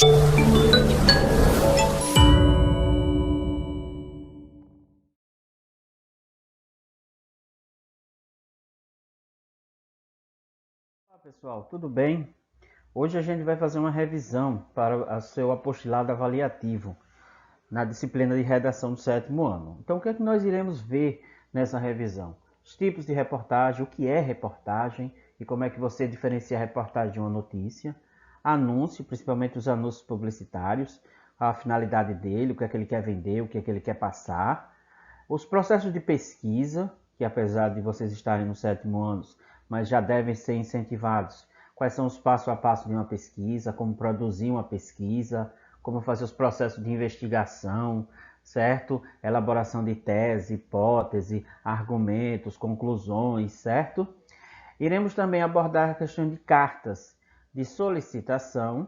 Olá pessoal, tudo bem? Hoje a gente vai fazer uma revisão para o seu apostilado avaliativo na disciplina de redação do 7º ano. Então o que é que nós iremos ver nessa revisão? Os tipos de reportagem, o que é reportagem e como é que você diferencia a reportagem de uma notícia, anúncio, principalmente os anúncios publicitários, a finalidade dele, o que é que ele quer vender, o que é que ele quer passar, os processos de pesquisa, que apesar de vocês estarem no 7º ano, mas já devem ser incentivados. Quais são os passo a passo de uma pesquisa, como produzir uma pesquisa, como fazer os processos de investigação, certo? Elaboração de tese, hipótese, argumentos, conclusões, certo? Iremos também abordar a questão de cartas de solicitação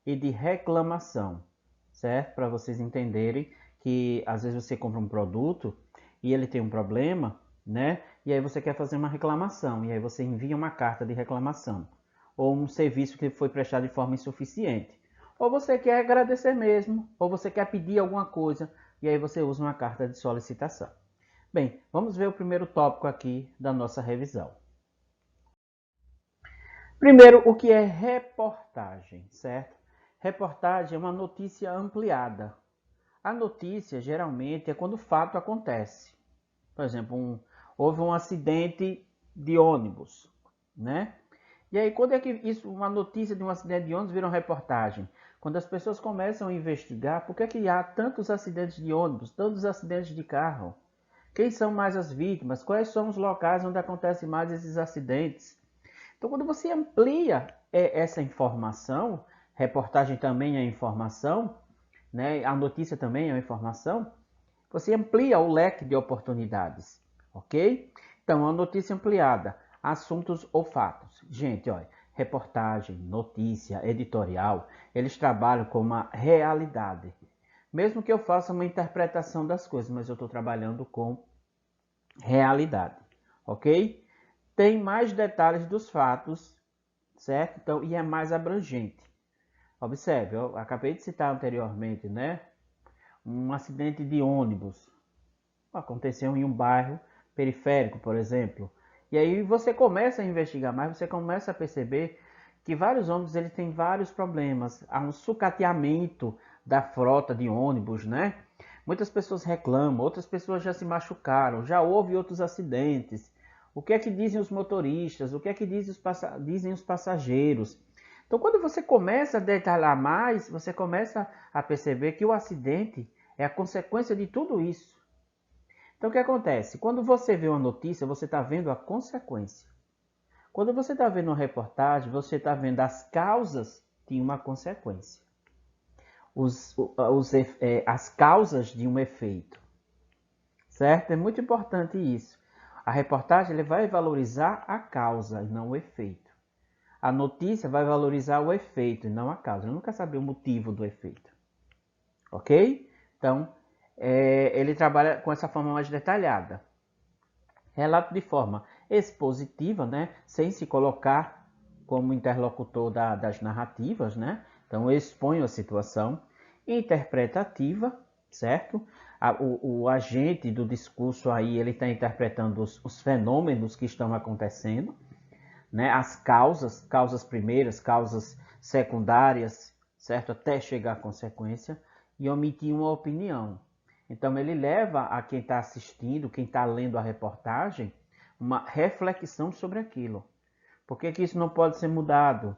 e de reclamação, certo? Para vocês entenderem que às vezes você compra um produto e ele tem um problema, né? E aí você quer fazer uma reclamação, e aí você envia uma carta de reclamação, ou um serviço que foi prestado de forma insuficiente. Ou você quer agradecer mesmo, ou você quer pedir alguma coisa, e aí você usa uma carta de solicitação. Bem, vamos ver o primeiro tópico aqui da nossa revisão. Primeiro, o que é reportagem, certo? Reportagem é uma notícia ampliada. A notícia, geralmente, é quando o fato acontece. Por exemplo, houve um acidente de ônibus, né? E aí, quando é que uma notícia de um acidente de ônibus vira uma reportagem? Quando as pessoas começam a investigar por que há tantos acidentes de ônibus, tantos acidentes de carro. Quem são mais as vítimas? Quais são os locais onde acontecem mais esses acidentes? Então, quando você amplia essa informação, reportagem também é informação, né? A notícia também é uma informação, você amplia o leque de oportunidades, ok? Então, a notícia ampliada, assuntos ou fatos. Gente, olha, reportagem, notícia, editorial, eles trabalham com uma realidade. Mesmo que eu faça uma interpretação das coisas, mas eu estou trabalhando com realidade, ok? Tem mais detalhes dos fatos, certo? Então, e é mais abrangente. Observe, eu acabei de citar anteriormente, né? Um acidente de ônibus aconteceu em um bairro periférico, por exemplo. E aí você começa a investigar mais, você começa a perceber que vários ônibus eles têm vários problemas. Há um sucateamento da frota de ônibus, né? Muitas pessoas reclamam, outras pessoas já se machucaram, já houve outros acidentes. O que é que dizem os motoristas? O que é que dizem os passageiros? Então, quando você começa a detalhar mais, você começa a perceber que o acidente é a consequência de tudo isso. Então, o que acontece? Quando você vê uma notícia, você está vendo a consequência. Quando você está vendo uma reportagem, você está vendo as causas de uma consequência. As causas de um efeito. Certo? É muito importante isso. A reportagem ele vai valorizar a causa e não o efeito. A notícia vai valorizar o efeito e não a causa. Eu nunca sabia o motivo do efeito. Ok? Então, ele trabalha com essa forma mais detalhada. Relato de forma expositiva, né? Sem se colocar como interlocutor das narrativas, né? Então, eu exponho a situação. Interpretativa, certo? O agente do discurso aí, ele está interpretando os fenômenos que estão acontecendo, né? As causas primeiras, causas secundárias, certo? Até chegar à consequência e omitir uma opinião. Então ele leva a quem está assistindo, quem está lendo a reportagem, uma reflexão sobre aquilo. Por que isso não pode ser mudado?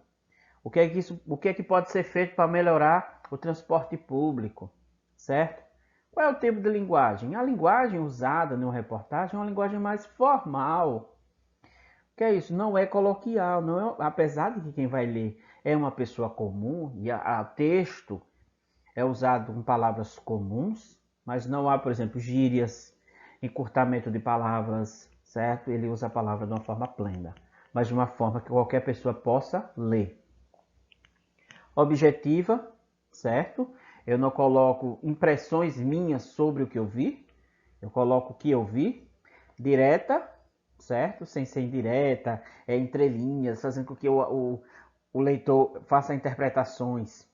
O que é que pode ser feito para melhorar o transporte público, certo? Qual é o tipo de linguagem? A linguagem usada numa reportagem é uma linguagem mais formal. O que é isso? Não é coloquial, não é, apesar de que quem vai ler é uma pessoa comum e o texto é usado com palavras comuns, mas não há, por exemplo, gírias, encurtamento de palavras, certo? Ele usa a palavra de uma forma plena, mas de uma forma que qualquer pessoa possa ler. Objetiva, certo? Eu não coloco impressões minhas sobre o que eu vi, eu coloco o que eu vi. Direta, certo? Sem ser indireta, entre linhas, fazendo com que o leitor faça interpretações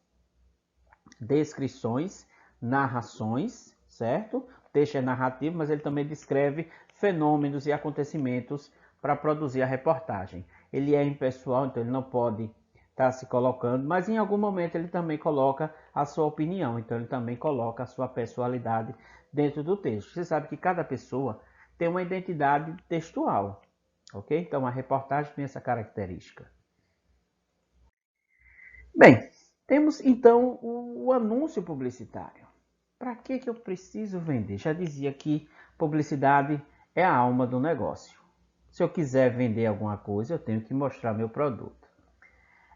descrições, narrações, certo? O texto é narrativo, mas ele também descreve fenômenos e acontecimentos para produzir a reportagem. Ele é impessoal, então ele não pode estar se colocando, mas em algum momento ele também coloca a sua opinião, então ele também coloca a sua pessoalidade dentro do texto. Você sabe que cada pessoa tem uma identidade textual, ok? Então a reportagem tem essa característica. Bem, temos então o anúncio publicitário. Para que eu preciso vender? Já dizia que publicidade é a alma do negócio. Se eu quiser vender alguma coisa, eu tenho que mostrar meu produto.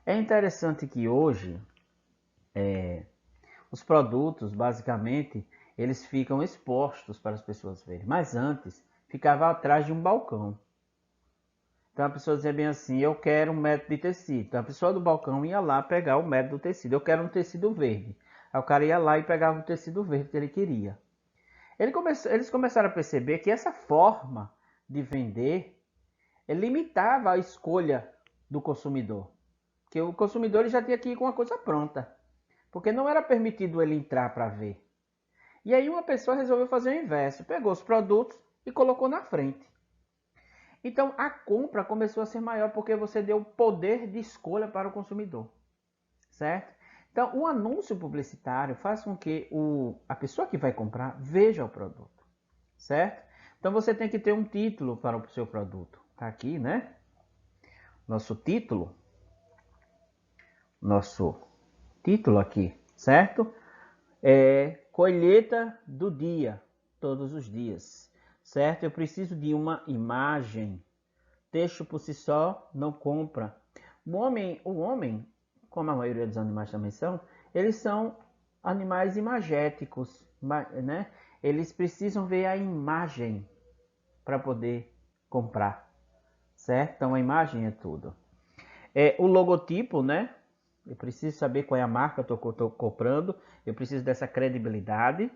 É interessante que hoje os produtos, basicamente, eles ficam expostos para as pessoas verem. Mas antes, ficava atrás de um balcão. Então a pessoa dizia bem assim, eu quero um metro de tecido. Então a pessoa do balcão ia lá pegar o metro do tecido. Eu quero um tecido verde. Aí o cara ia lá e pegava o tecido verde que ele queria. Eles começaram a perceber que essa forma de vender limitava a escolha do consumidor. Porque o consumidor ele já tinha que ir com a coisa pronta. Porque não era permitido ele entrar para ver. E aí uma pessoa resolveu fazer o inverso. Pegou os produtos e colocou na frente. Então a compra começou a ser maior porque você deu poder de escolha para o consumidor, certo? Então o anúncio publicitário faz com que a pessoa que vai comprar veja o produto, certo? Então você tem que ter um título para o seu produto. Tá aqui, né? Nosso título aqui, certo? É colheita do dia, todos os dias, certo? Eu preciso de uma imagem. Texto por si só não compra. O homem, como a maioria dos animais também são, eles são animais imagéticos, né? Eles precisam ver a imagem para poder comprar, certo? Então a imagem é tudo. O logotipo, né? Eu preciso saber qual é a marca que eu estou comprando, eu preciso dessa credibilidade.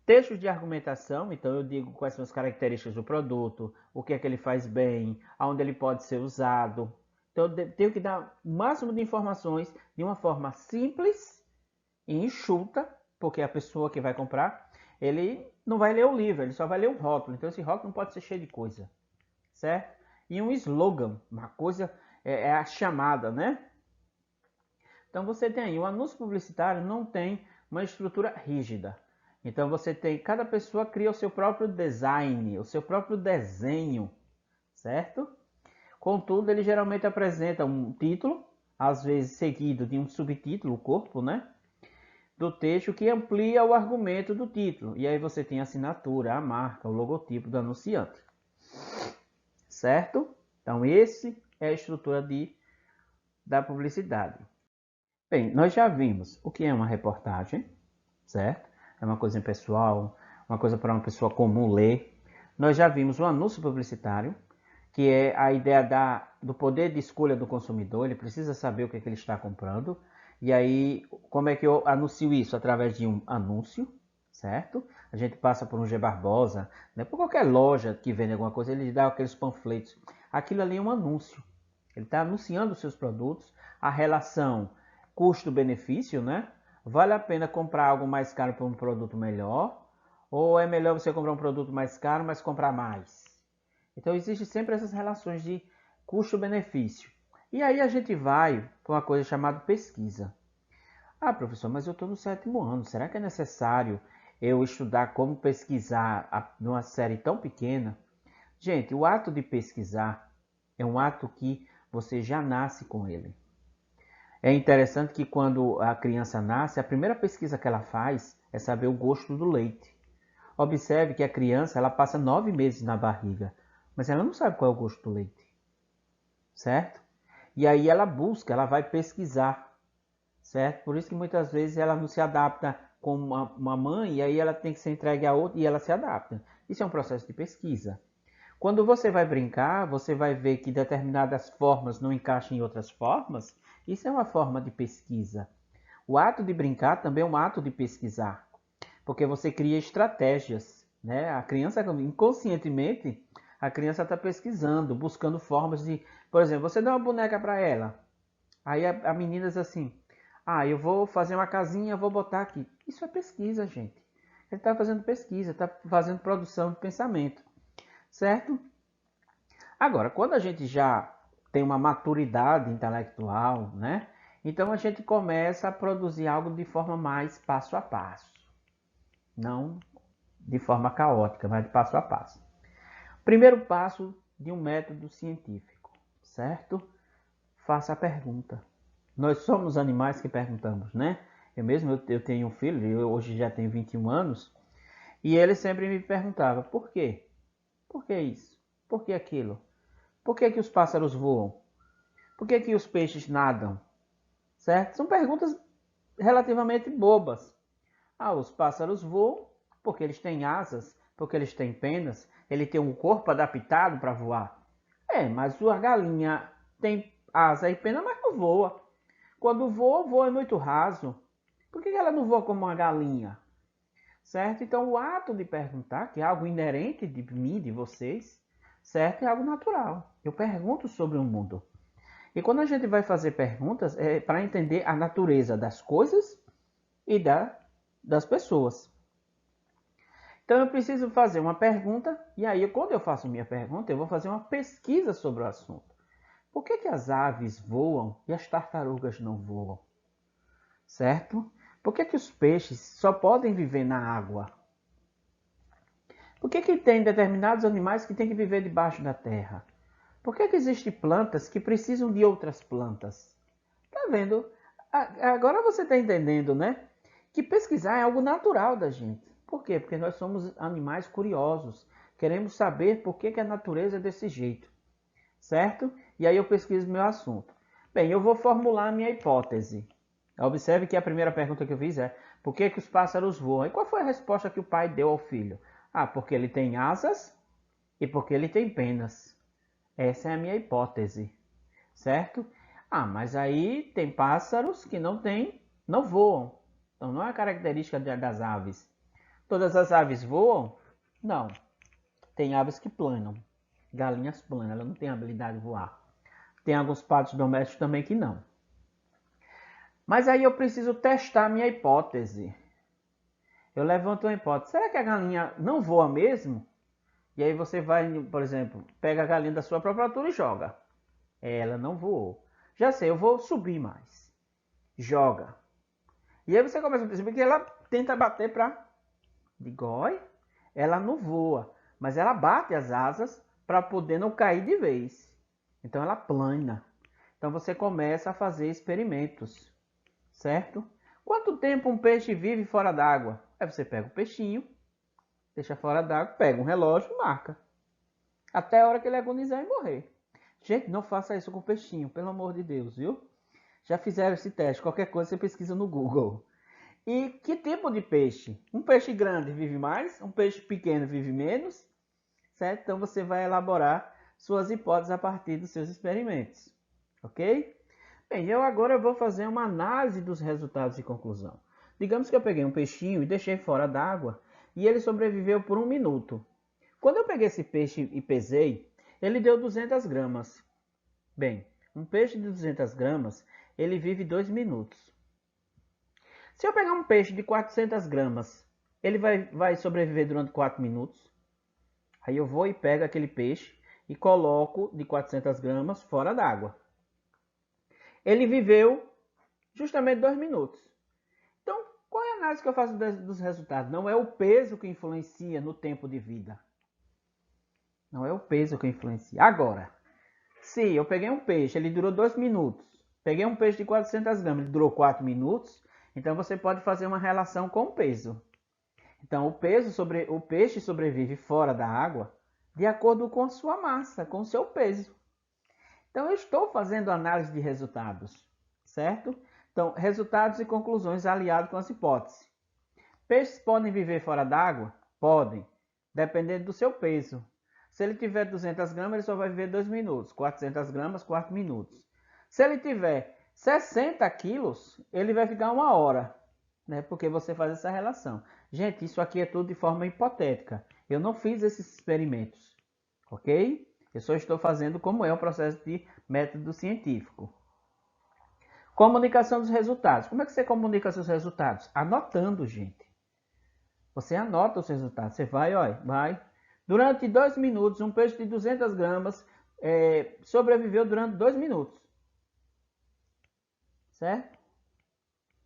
Textos de argumentação, então eu digo quais são as características do produto, o que é que ele faz bem, aonde ele pode ser usado. Então eu tenho que dar o máximo de informações de uma forma simples e enxuta, porque a pessoa que vai comprar, ele não vai ler o livro, ele só vai ler o rótulo. Então esse rótulo não pode ser cheio de coisa, certo? E um slogan, uma coisa, é a chamada, né? Então você tem aí, o anúncio publicitário não tem uma estrutura rígida. Então você tem, cada pessoa cria o seu próprio design, o seu próprio desenho, certo? Contudo, ele geralmente apresenta um título, às vezes seguido de um subtítulo, o corpo, né? Do texto que amplia o argumento do título. E aí você tem a assinatura, a marca, o logotipo do anunciante. Certo? Então esse é a estrutura da publicidade. Bem, nós já vimos o que é uma reportagem, certo? É uma coisa impessoal, uma coisa para uma pessoa comum ler. Nós já vimos o anúncio publicitário, que é a ideia do poder de escolha do consumidor. Ele precisa saber o que ele está comprando. E aí, como é que eu anuncio isso? Através de um anúncio, certo? A gente passa por um G Barbosa, né? Por qualquer loja que vende alguma coisa, ele dá aqueles panfletos. Aquilo ali é um anúncio. Ele está anunciando os seus produtos, a relação custo-benefício, né? Vale a pena comprar algo mais caro por um produto melhor? Ou é melhor você comprar um produto mais caro, mas comprar mais? Então, existe sempre essas relações de custo-benefício. E aí a gente vai para uma coisa chamada pesquisa. Ah, professor, mas eu estou no 7º ano. Será que é necessário eu estudar como pesquisar numa série tão pequena? Gente, o ato de pesquisar é um ato que você já nasce com ele. É interessante que quando a criança nasce, a primeira pesquisa que ela faz é saber o gosto do leite. Observe que a criança ela passa 9 meses na barriga, mas ela não sabe qual é o gosto do leite, certo? E aí ela busca, ela vai pesquisar, certo? Por isso que muitas vezes ela não se adapta com uma mãe e aí ela tem que ser entregue a outra e ela se adapta. Isso é um processo de pesquisa. Quando você vai brincar, você vai ver que determinadas formas não encaixam em outras formas. Isso é uma forma de pesquisa. O ato de brincar também é um ato de pesquisar, porque você cria estratégias, né? A criança, inconscientemente, a criança está pesquisando, buscando formas de... Por exemplo, você dá uma boneca para ela, aí a menina diz assim, Ah, eu vou fazer uma casinha, vou botar aqui. Isso é pesquisa, gente. Ele está fazendo pesquisa, está fazendo produção de pensamento, certo? Agora, quando a gente já tem uma maturidade intelectual, né? Então a gente começa a produzir algo de forma mais passo a passo, não de forma caótica, mas de passo a passo. Primeiro passo de um método científico, certo? Faça a pergunta. Nós somos animais que perguntamos, né? Eu tenho um filho, eu hoje já tenho 21 anos, e ele sempre me perguntava, por quê? Por que isso? Por que aquilo? Por que que os pássaros voam? Por que que os peixes nadam? Certo? São perguntas relativamente bobas. Ah, os pássaros voam porque eles têm asas, porque eles têm penas, ele tem um corpo adaptado para voar. É, mas a galinha tem asa e pena, mas não voa. Quando voa, voa muito raso. Por que ela não voa como uma galinha? Certo? Então, o ato de perguntar, que é algo inerente de mim, de vocês, certo? É algo natural. Eu pergunto sobre o mundo. E quando a gente vai fazer perguntas, é para entender a natureza das coisas e das pessoas. Então, eu preciso fazer uma pergunta, e aí, quando eu faço minha pergunta, eu vou fazer uma pesquisa sobre o assunto. Por que as aves voam e as tartarugas não voam? Certo? Por que os peixes só podem viver na água? Por que tem determinados animais que têm que viver debaixo da terra? Por que existem plantas que precisam de outras plantas? Tá vendo? Agora você está entendendo, né? Que pesquisar é algo natural da gente. Por quê? Porque nós somos animais curiosos. Queremos saber por que a natureza é desse jeito. Certo? E aí eu pesquiso meu assunto. Bem, eu vou formular a minha hipótese. Observe que a primeira pergunta que eu fiz é: por que os pássaros voam? E qual foi a resposta que o pai deu ao filho? Ah, porque ele tem asas e porque ele tem penas. Essa é a minha hipótese, certo? Ah, mas aí tem pássaros que não voam. Então não é característica das aves. Todas as aves voam? Não. Tem aves que planam. Galinhas planam, ela não tem habilidade de voar. Tem alguns patos domésticos também que não. Mas aí eu preciso testar a minha hipótese. Eu levanto uma hipótese. Será que a galinha não voa mesmo? E aí você vai, por exemplo, pega a galinha da sua própria altura e joga. Ela não voou. Já sei, eu vou subir mais. Joga. E aí você começa a perceber que ela tenta bater para... Digói. Ela não voa, mas ela bate as asas para poder não cair de vez. Então ela plana. Então você começa a fazer experimentos, certo? Quanto tempo um peixe vive fora d'água? Aí você pega o peixinho, deixa fora d'água, pega um relógio e marca. Até a hora que ele agonizar e morrer. Gente, não faça isso com o peixinho, pelo amor de Deus, viu? Já fizeram esse teste, qualquer coisa você pesquisa no Google. E que tipo de peixe? Um peixe grande vive mais, um peixe pequeno vive menos, certo? Então você vai elaborar suas hipóteses a partir dos seus experimentos, ok? Bem, eu agora vou fazer uma análise dos resultados e conclusão. Digamos que eu peguei um peixinho e deixei fora d'água e ele sobreviveu por 1 minuto. Quando eu peguei esse peixe e pesei, ele deu 200 gramas. Bem, um peixe de 200 gramas, ele vive 2 minutos. Se eu pegar um peixe de 400 gramas, ele vai sobreviver durante 4 minutos. Aí eu vou e pego aquele peixe e coloco de 400 gramas fora d'água. Ele viveu justamente 2 minutos. Então, qual é a análise que eu faço dos resultados? Não é o peso que influencia no tempo de vida. Não é o peso que influencia. Agora, se eu peguei um peixe, ele durou 2 minutos. Peguei um peixe de 400 gramas, ele durou 4 minutos. Então, você pode fazer uma relação com o peso. Então, o peixe sobrevive fora da água de acordo com a sua massa, com o seu peso. Então, eu estou fazendo análise de resultados, certo? Então, resultados e conclusões aliados com as hipóteses. Peixes podem viver fora d'água? Podem, dependendo do seu peso. Se ele tiver 200 gramas, ele só vai viver 2 minutos. 400 gramas, 4 minutos. Se ele tiver 60 quilos, ele vai ficar 1 hora, né? Porque você faz essa relação. Gente, isso aqui é tudo de forma hipotética. Eu não fiz esses experimentos, ok? Eu só estou fazendo como é o processo de método científico. Comunicação dos resultados. Como é que você comunica seus resultados? Anotando, gente. Você anota os resultados. Você vai, olha, vai. Durante 2 minutos, um peixe de 200 gramas sobreviveu durante 2 minutos. Certo?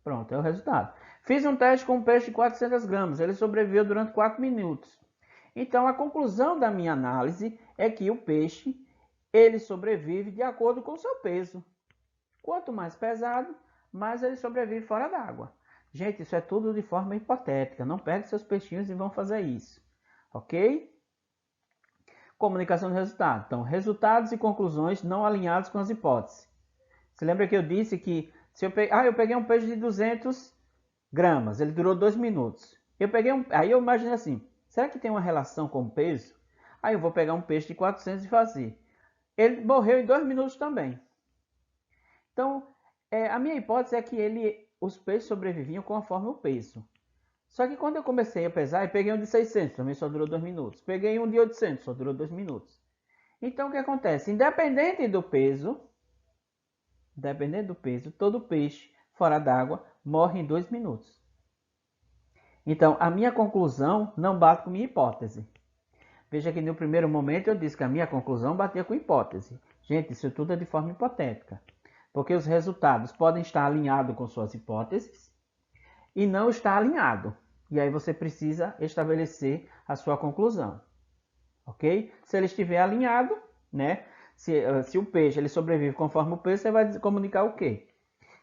Pronto, é o resultado. Fiz um teste com um peixe de 400 gramas. Ele sobreviveu durante 4 minutos. Então, a conclusão da minha análise é que o peixe, ele sobrevive de acordo com o seu peso. Quanto mais pesado, mais ele sobrevive fora d'água. Gente, isso é tudo de forma hipotética. Não pegue seus peixinhos e vão fazer isso. Ok? Comunicação de resultado. Então, resultados e conclusões não alinhados com as hipóteses. Você lembra que eu disse que se eu peguei um peixe de 200 gramas, ele durou 2 minutos. Aí eu imaginei assim, será que tem uma relação com o peso? Aí eu vou pegar um peixe de 400 e fazer. Ele morreu em 2 minutos também. Então, a minha hipótese é que os peixes sobreviviam conforme o peso. Só que quando eu comecei a pesar, eu peguei um de 600, também só durou 2 minutos. Peguei um de 800, só durou 2 minutos. Então, o que acontece? Independente do peso, todo peixe fora d'água morre em 2 minutos. Então, a minha conclusão não bate com a minha hipótese. Veja que no primeiro momento eu disse que a minha conclusão batia com a hipótese. Gente, isso tudo é de forma hipotética. Porque os resultados podem estar alinhados com suas hipóteses e não estar alinhado. E aí você precisa estabelecer a sua conclusão. Ok? Se ele estiver alinhado, né? Se o peixe ele sobrevive conforme o peso, você vai comunicar o quê?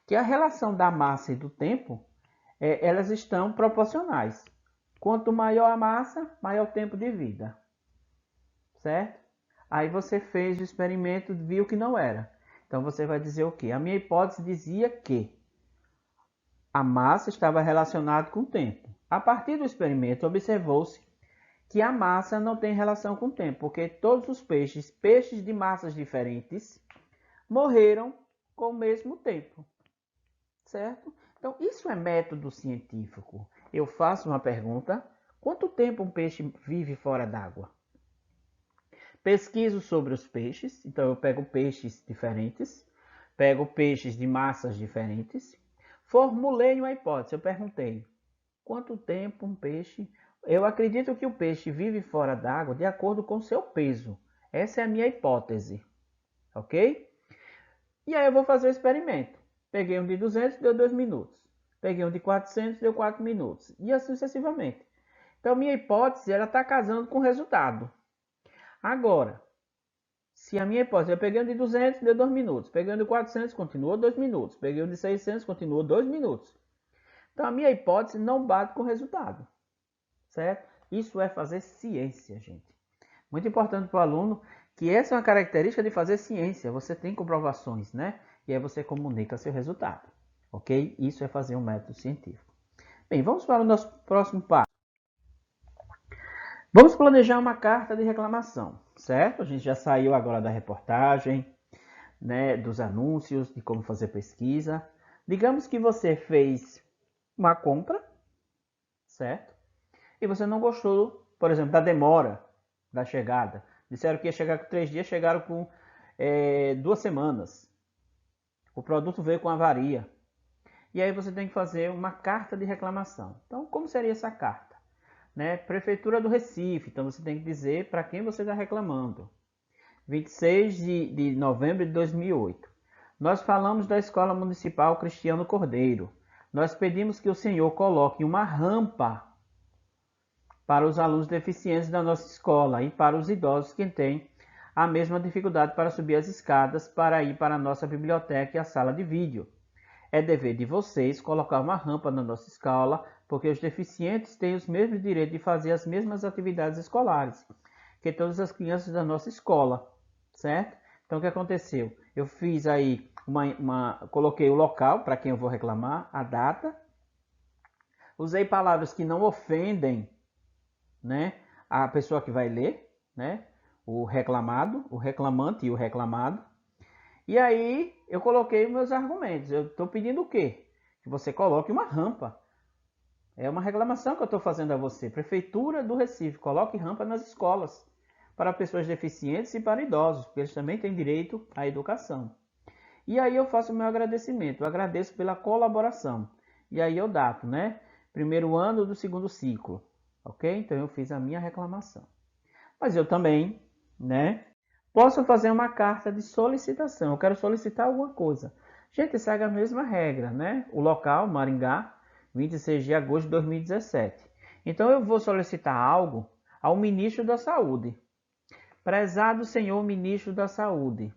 Que a relação da massa e do tempo, elas estão proporcionais. Quanto maior a massa, maior o tempo de vida. Certo? Aí você fez o experimento, viu que não era. Então você vai dizer o quê? A minha hipótese dizia que a massa estava relacionada com o tempo. A partir do experimento, observou-se que a massa não tem relação com o tempo, porque todos os peixes de massas diferentes, morreram com o mesmo tempo. Certo? Então, isso é método científico. Eu faço uma pergunta: quanto tempo um peixe vive fora d'água? Pesquiso sobre os peixes, então eu pego peixes diferentes, pego peixes de massas diferentes, formulei uma hipótese, eu perguntei: quanto tempo um peixe... Eu acredito que o peixe vive fora d'água de acordo com seu peso. Essa é a minha hipótese. Ok? E aí eu vou fazer o experimento. Peguei um de 200, deu 2 minutos. Peguei um de 400, deu 4 minutos. E assim sucessivamente. Então, minha hipótese está casando com o resultado. Agora, se a minha hipótese, eu peguei um de 200, deu 2 minutos. Peguei um de 400, continuou 2 minutos. Peguei um de 600, continuou 2 minutos. Então, a minha hipótese não bate com o resultado. Certo? Isso é fazer ciência, gente. Muito importante para o aluno que essa é uma característica de fazer ciência. Você tem comprovações, né? E aí você comunica seu resultado. Ok? Isso é fazer um método científico. Bem, vamos para o nosso próximo passo. Vamos planejar uma carta de reclamação, certo? A gente já saiu agora da reportagem, né, dos anúncios, de como fazer pesquisa. Digamos que você fez uma compra, certo? E você não gostou, por exemplo, da demora da chegada. Disseram que ia chegar com 3 dias, chegaram com 2 semanas. O produto veio com avaria. E aí você tem que fazer uma carta de reclamação. Então, como seria essa carta? Né? Prefeitura do Recife. Então, você tem que dizer para quem você está reclamando. 26 de novembro de 2008. Nós falamos da Escola Municipal Cristiano Cordeiro. Nós pedimos que o senhor coloque uma rampa para os alunos deficientes da nossa escola e para os idosos que têm a mesma dificuldade para subir as escadas para ir para a nossa biblioteca e a sala de vídeo. É dever de vocês colocar uma rampa na nossa escola, porque os deficientes têm os mesmos direitos de fazer as mesmas atividades escolares que todas as crianças da nossa escola, certo? Então, o que aconteceu? Eu fiz aí coloquei o local para quem eu vou reclamar, a data, usei palavras que não ofendem, né, a pessoa que vai ler, né, o reclamado, o reclamante e o reclamado. E aí eu coloquei meus argumentos. Eu estou pedindo o quê? Que você coloque uma rampa. É uma reclamação que eu estou fazendo a você. Prefeitura do Recife, coloque rampa nas escolas para pessoas deficientes e para idosos, porque eles também têm direito à educação. E aí eu faço o meu agradecimento, eu agradeço pela colaboração. E aí eu dato, né? Primeiro ano do segundo ciclo, ok? Então eu fiz a minha reclamação. Mas eu também, né? Posso fazer uma carta de solicitação, eu quero solicitar alguma coisa. Gente, segue a mesma regra, né? O local, Maringá, 26 de agosto de 2017. Então eu vou solicitar algo ao ministro da Saúde. Prezado senhor ministro da Saúde.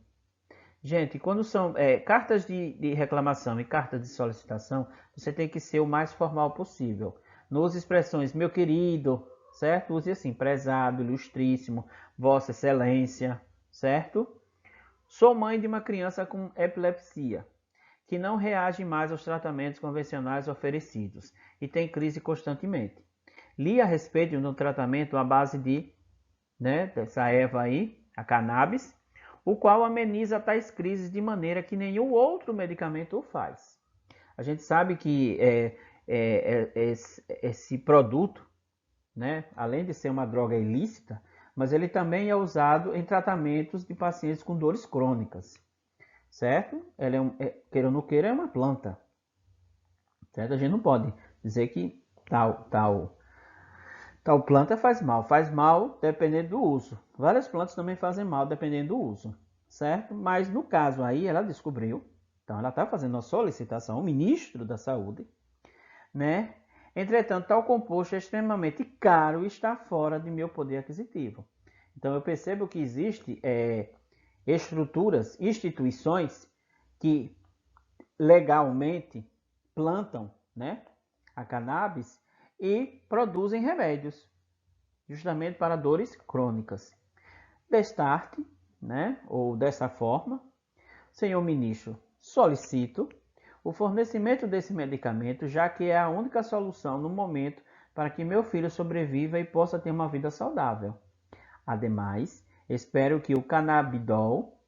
Gente, quando são cartas de reclamação e cartas de solicitação, você tem que ser o mais formal possível. Não use expressões, meu querido, certo? Use assim, prezado, ilustríssimo, vossa excelência, certo? Sou mãe de uma criança com epilepsia, que não reage mais aos tratamentos convencionais oferecidos e tem crise constantemente. Li a respeito de um tratamento à base dessa erva aí, a cannabis, o qual ameniza tais crises de maneira que nenhum outro medicamento o faz. A gente sabe que esse produto, né, além de ser uma droga ilícita, mas ele também é usado em tratamentos de pacientes com dores crônicas, certo? Ela queira ou não queira, é uma planta, certo? A gente não pode dizer que tal planta faz mal dependendo do uso. Várias plantas também fazem mal dependendo do uso, certo? Mas no caso aí ela descobriu, então ela está fazendo uma solicitação ao ministro da Saúde, né? Entretanto, tal composto é extremamente caro e está fora de meu poder aquisitivo. Então eu percebo que existem estruturas, instituições que legalmente plantam, né, a cannabis e produzem remédios, justamente para dores crônicas. Destarte, né, ou dessa forma, senhor ministro, solicito o fornecimento desse medicamento, já que é a única solução no momento para que meu filho sobreviva e possa ter uma vida saudável. Ademais, espero que o cannabidiol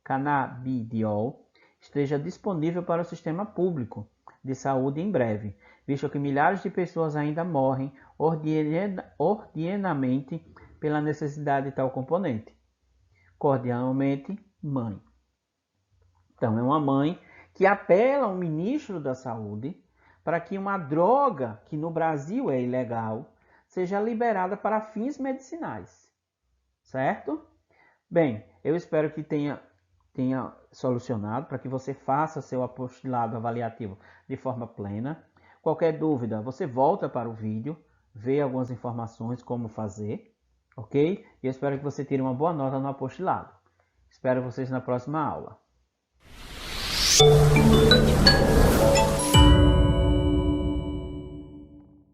esteja disponível para o sistema público de saúde em breve, visto que milhares de pessoas ainda morrem ordinariamente pela necessidade de tal componente. Cordialmente, mãe. Então, é uma mãe que apela ao ministro da Saúde para que uma droga que no Brasil é ilegal seja liberada para fins medicinais, certo? Bem, eu espero que tenha solucionado para que você faça seu apostilado avaliativo de forma plena. Qualquer dúvida, você volta para o vídeo, vê algumas informações como fazer, ok? E eu espero que você tire uma boa nota no apostilado. Espero vocês na próxima aula.